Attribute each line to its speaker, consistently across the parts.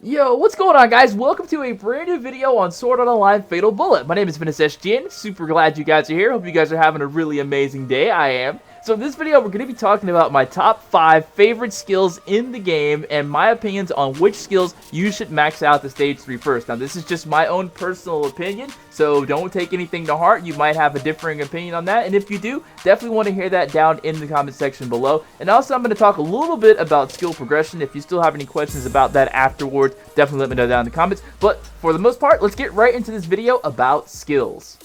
Speaker 1: Yo, what's going on, guys? Welcome to a brand new video on Sword Art Online Fatal Bullet. My name is Ventus SGN. Super glad you guys are here. Hope you guys are having a really amazing day. I am. So in this video, we're going to be talking about my top 5 favorite skills in the game and my opinions on which skills you should max out the stage 3 first. Now, this is just my own personal opinion, so don't take anything to heart. You might have a differing opinion on that, and if you do, definitely want to hear that down in the comment section below. And also, I'm going to talk a little bit about skill progression. If you still have any questions about that afterwards, definitely let me know down in the comments. But for the most part, let's get right into this video about skills.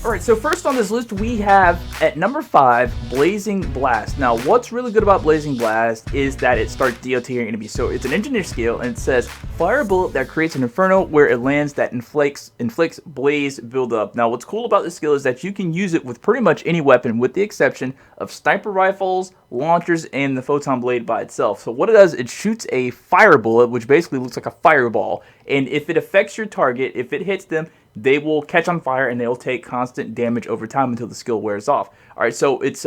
Speaker 1: Alright, so first on this list we have at number 5, Blazing Blast. Now, what's really good about Blazing Blast is that it starts DOTing enemies. So it's an engineer skill, and it says, fire a bullet that creates an inferno where it lands that inflicts blaze buildup. Now, what's cool about this skill is that you can use it with pretty much any weapon, with the exception of sniper rifles, launchers, and the photon blade by itself. So what it does, it shoots a fire bullet, which basically looks like a fireball. And if it affects your target, if it hits them, they will catch on fire and they'll take constant damage over time until the skill wears off. Alright, so it's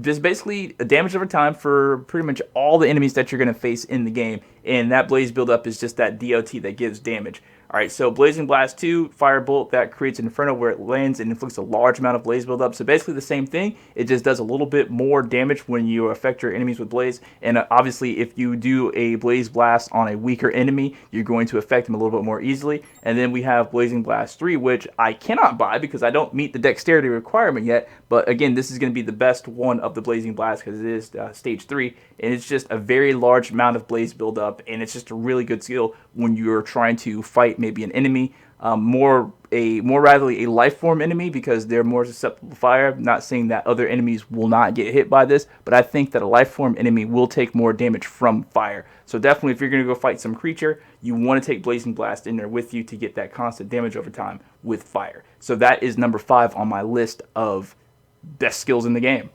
Speaker 1: just basically a damage over time for pretty much all the enemies that you're going to face in the game. And that blaze buildup is just that DOT that gives damage. Alright, so Blazing Blast 2, fire bolt that creates an inferno where it lands and inflicts a large amount of blaze buildup. So basically the same thing, it just does a little bit more damage when you affect your enemies with blaze. And obviously if you do a blaze blast on a weaker enemy, you're going to affect them a little bit more easily. And then we have Blazing Blast 3, which I cannot buy because I don't meet the dexterity requirement yet. But again, this is going to be the best one of the Blazing Blast because it is stage 3. And it's just a very large amount of blaze buildup, and it's just a really good skill when you're trying to fight maybe an enemy, more rather a life form enemy, because they're more susceptible to fire. I'm not saying that other enemies will not get hit by this, but I think that a life form enemy will take more damage from fire. So definitely if you're going to go fight some creature, you want to take Blazing Blast in there with you to get that constant damage over time with fire. So that is number 5 on my list of best skills in the game.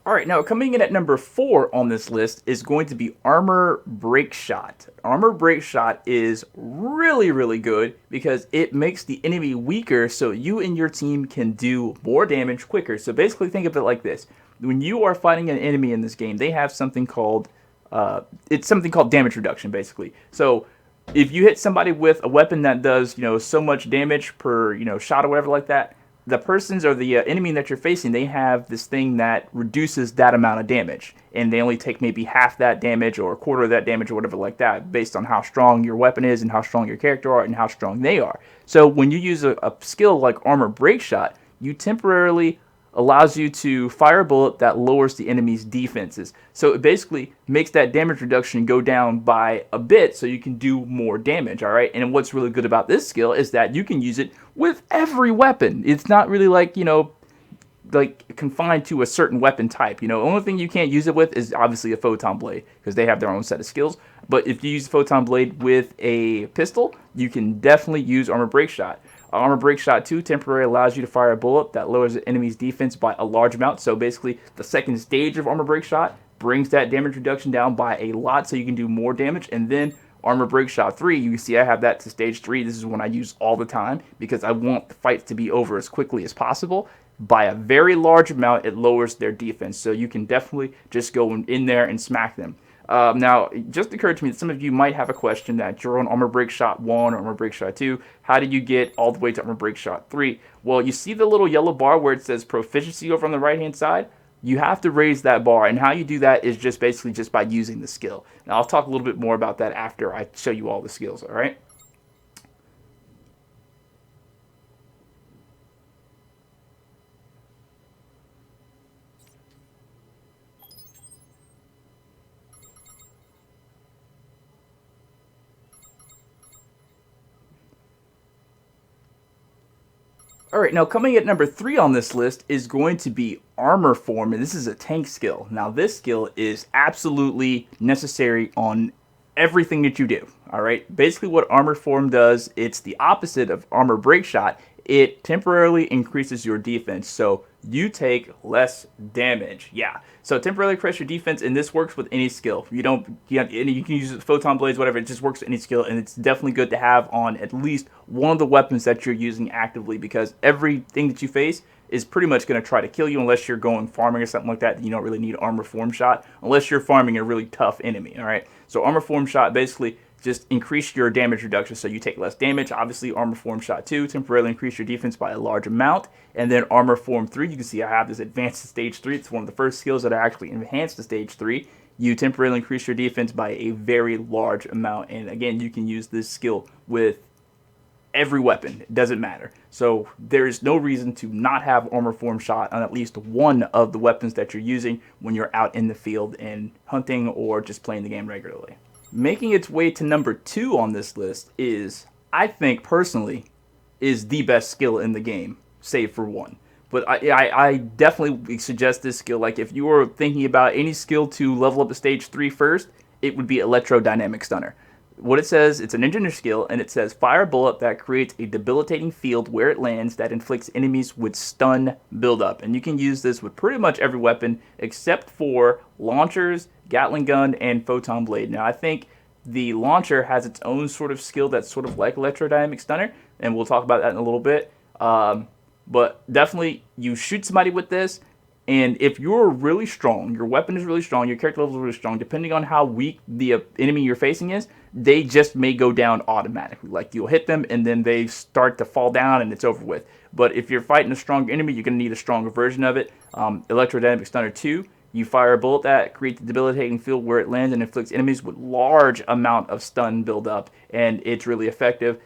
Speaker 1: Alright, now coming in at number 4 on this list is going to be Armor Break Shot. Armor Break Shot is really good because it makes the enemy weaker so you and your team can do more damage quicker. So basically think of it like this. When you are fighting an enemy in this game, they have something called, damage reduction basically. So if you hit somebody with a weapon that does, so much damage per, shot or whatever like that, the persons or the enemy that you're facing, they have this thing that reduces that amount of damage, and they only take maybe half that damage or a quarter of that damage or whatever like that, based on how strong your weapon is and how strong your character are and how strong they are. So when you use a skill like Armor Break Shot, you temporarily allows you to fire a bullet that lowers the enemy's defenses. So it basically makes that damage reduction go down by a bit so you can do more damage, alright? And what's really good about this skill is that you can use it with every weapon. It's not really like, like confined to a certain weapon type. The only thing you can't use it with is obviously a photon blade because they have their own set of skills. But if you use photon blade with a pistol, you can definitely use Armor Break Shot. Armor Break Shot 2 temporarily allows you to fire a bullet that lowers the enemy's defense by a large amount. So basically, the second stage of Armor Break Shot brings that damage reduction down by a lot so you can do more damage. And then Armor Break Shot 3, you can see I have that to stage 3. This is one I use all the time because I want the fights to be over as quickly as possible. By a very large amount, it lowers their defense. So you can definitely just go in there and smack them. Now, it just occurred to me that some of you might have a question that you're on Armor Break Shot 1 or Armor Break Shot 2. How did you get all the way to Armor Break Shot 3? Well, you see the little yellow bar where it says Proficiency over on the right-hand side? You have to raise that bar, and how you do that is just basically just by using the skill. Now, I'll talk a little bit more about that after I show you all the skills, alright? Alright, now coming at number 3 on this list is going to be Armor Form, and this is a tank skill. Now this skill is absolutely necessary on everything that you do. Alright, basically what Armor Form does, it's the opposite of Armor Break Shot. It temporarily increases your defense, so you take less damage. Yeah. So temporarily increase your defense, and this works with any skill. You can use photon blades, whatever. It just works with any skill, and it's definitely good to have on at least one of the weapons that you're using actively, because everything that you face is pretty much going to try to kill you unless you're going farming or something like that. You don't really need armor form shot unless you're farming a really tough enemy. All right. So armor form shot basically just increase your damage reduction so you take less damage. Obviously, armor form shot 2 temporarily increase your defense by a large amount. And then armor form 3, you can see I have this advanced to stage 3. It's one of the first skills that are actually enhanced to stage 3. You temporarily increase your defense by a very large amount. And again, you can use this skill with every weapon. It doesn't matter. So there's no reason to not have armor form shot on at least one of the weapons that you're using when you're out in the field and hunting or just playing the game regularly. Making its way to number 2 on this list is, I think personally, is the best skill in the game, save for one. But I definitely suggest this skill. Like, if you were thinking about any skill to level up to stage 3 first, it would be Electrodynamic Stunner. What it says, it's an engineer skill, and it says fire a bullet that creates a debilitating field where it lands that inflicts enemies with stun buildup. And you can use this with pretty much every weapon except for launchers, Gatling gun, and photon blade. Now, I think the launcher has its own sort of skill that's sort of like Electrodynamic Stunner, and we'll talk about that in a little bit. But definitely, you shoot somebody with this, and if you're really strong, your weapon is really strong, your character level is really strong, depending on how weak the enemy you're facing is, they just may go down automatically. Like, you'll hit them, and then they start to fall down, and it's over with. But if you're fighting a strong enemy, you're going to need a stronger version of it. Electrodynamic Stunner 2, you fire a bullet that creates a debilitating field where it lands and inflicts enemies with large amount of stun buildup, and it's really effective.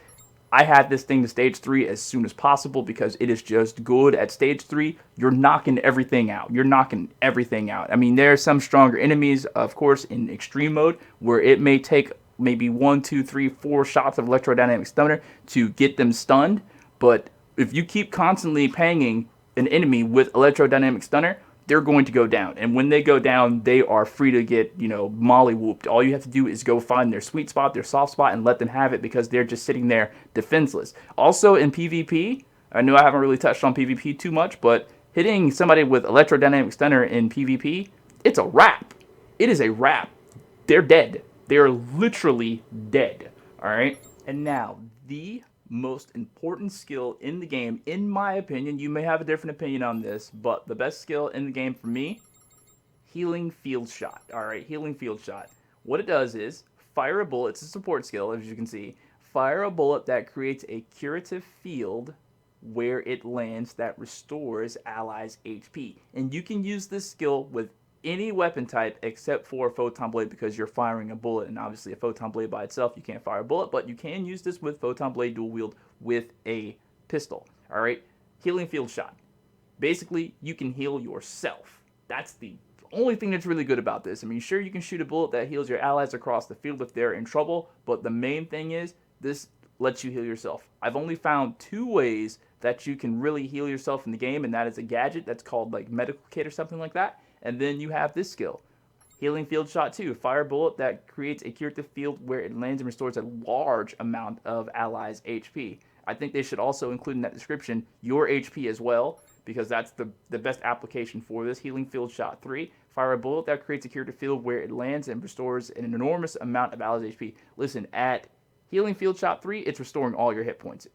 Speaker 1: I had this thing to stage 3 as soon as possible because it is just good at stage 3. You're knocking everything out. You're knocking everything out. I mean, there are some stronger enemies, of course, in extreme mode where it may take maybe 1, 2, 3, 4 shots of Electrodynamic Stunner to get them stunned. But if you keep constantly panging an enemy with Electrodynamic Stunner, they're going to go down. And when they go down, they are free to get, molly whooped. All you have to do is go find their sweet spot, their soft spot, and let them have it because they're just sitting there defenseless. Also in PvP, I know I haven't really touched on PvP too much, but hitting somebody with Electrodynamic Stunner in PvP, it's a wrap. It is a wrap. They're dead. They are literally dead. All right? And now, the most important skill in the game, in my opinion. You may have a different opinion on this, but the best skill in the game for me, healing field shot. All right, healing field shot. What it does is fire a bullet. It's a support skill, as you can see. Fire a bullet that creates a curative field where it lands that restores allies' HP. And you can use this skill with any weapon type except for photon blade because you're firing a bullet, and obviously a photon blade by itself you can't fire a bullet, but you can use this with photon blade dual wield with a pistol. All right, healing field shot. Basically, you can heal yourself. That's the only thing that's really good about this. I mean, sure, you can shoot a bullet that heals your allies across the field if they're in trouble, but the main thing is this lets you heal yourself. I've only found 2 ways that you can really heal yourself in the game, and that is a gadget that's called like medical kit or something like that. And then you have this skill, healing field shot 2. Fire a bullet that creates a curative field where it lands and restores a large amount of allies' HP. I think they should also include in that description your HP as well, because that's the best application for this. Healing field shot 3. Fire a bullet that creates a curative field where it lands and restores an enormous amount of allies' HP. Listen, at healing field shot 3, it's restoring all your hit points.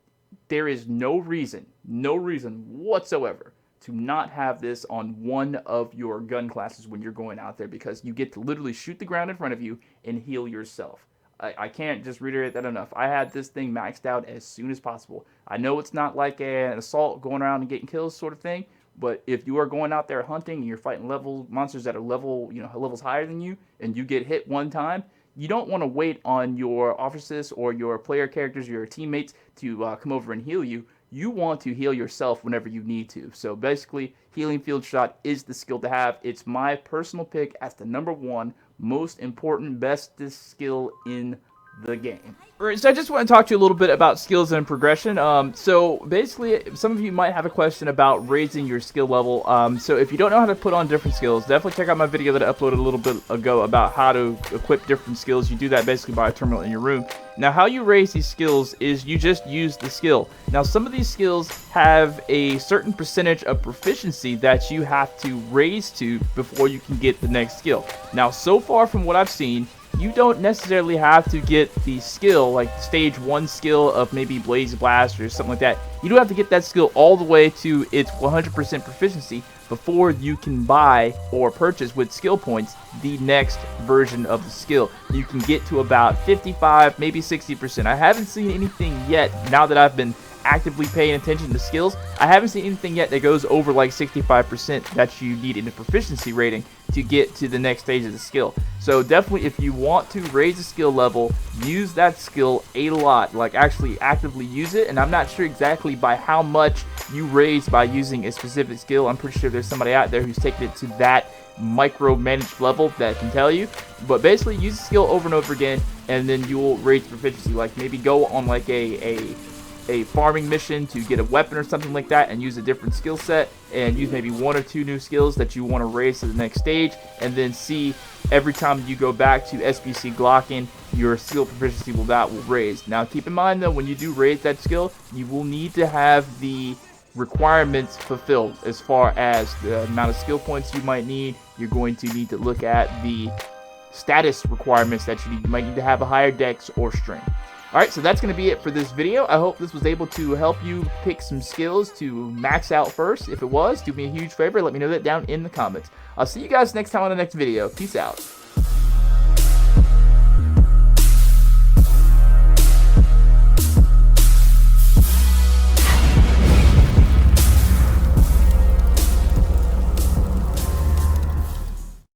Speaker 1: There is no reason whatsoever to not have this on one of your gun classes when you're going out there, because you get to literally shoot the ground in front of you and heal yourself. I can't just reiterate that enough. I had this thing maxed out as soon as possible. I know it's not like an assault going around and getting kills sort of thing, but if you are going out there hunting and you're fighting monsters that are levels higher than you, and you get hit one time, you don't want to wait on your officers or your player characters, your teammates to come over and heal you. You want to heal yourself whenever you need to. So basically, healing field shot is the skill to have. It's my personal pick as the number 1 most important, bestest skill in the game. Alright, so I just want to talk to you a little bit about skills and progression. So basically, some of you might have a question about raising your skill level. So if you don't know how to put on different skills, definitely check out my video that I uploaded a little bit ago about how to equip different skills. You do that basically by a terminal in your room. Now, how you raise these skills is you just use the skill. Now, some of these skills have a certain percentage of proficiency that you have to raise to before you can get the next skill. Now, so far from what I've seen, you don't necessarily have to get the skill, like stage 1 skill of maybe Blaze Blast or something like that. You don't have to get that skill all the way to its 100% proficiency before you can buy or purchase with skill points the next version of the skill. You can get to about 55, maybe 60%. I haven't seen anything yet, now that I've been actively paying attention to skills, I haven't seen anything yet that goes over like 65% that you need in the proficiency rating to get to the next stage of the skill. So definitely, if you want to raise the skill level, use that skill a lot, like actually actively use it. And I'm not sure exactly by how much you raise by using a specific skill. I'm pretty sure there's somebody out there who's taken it to that micromanaged level that can tell you. But basically, use the skill over and over again, and then you will raise proficiency. Like maybe go on like a farming mission to get a weapon or something like that, and use a different skill set, and use maybe 1 or 2 new skills that you want to raise to the next stage, and then see every time you go back to SBC Glocking, your skill proficiency will raise. Now keep in mind though, when you do raise that skill, you will need to have the requirements fulfilled as far as the amount of skill points you might need. You're going to need to look at the status requirements that you need. You might need to have a higher dex or strength. Alright, so that's going to be it for this video. I hope this was able to help you pick some skills to max out first. If it was, do me a huge favor, let me know that down in the comments. I'll see you guys next time on the next video. Peace out.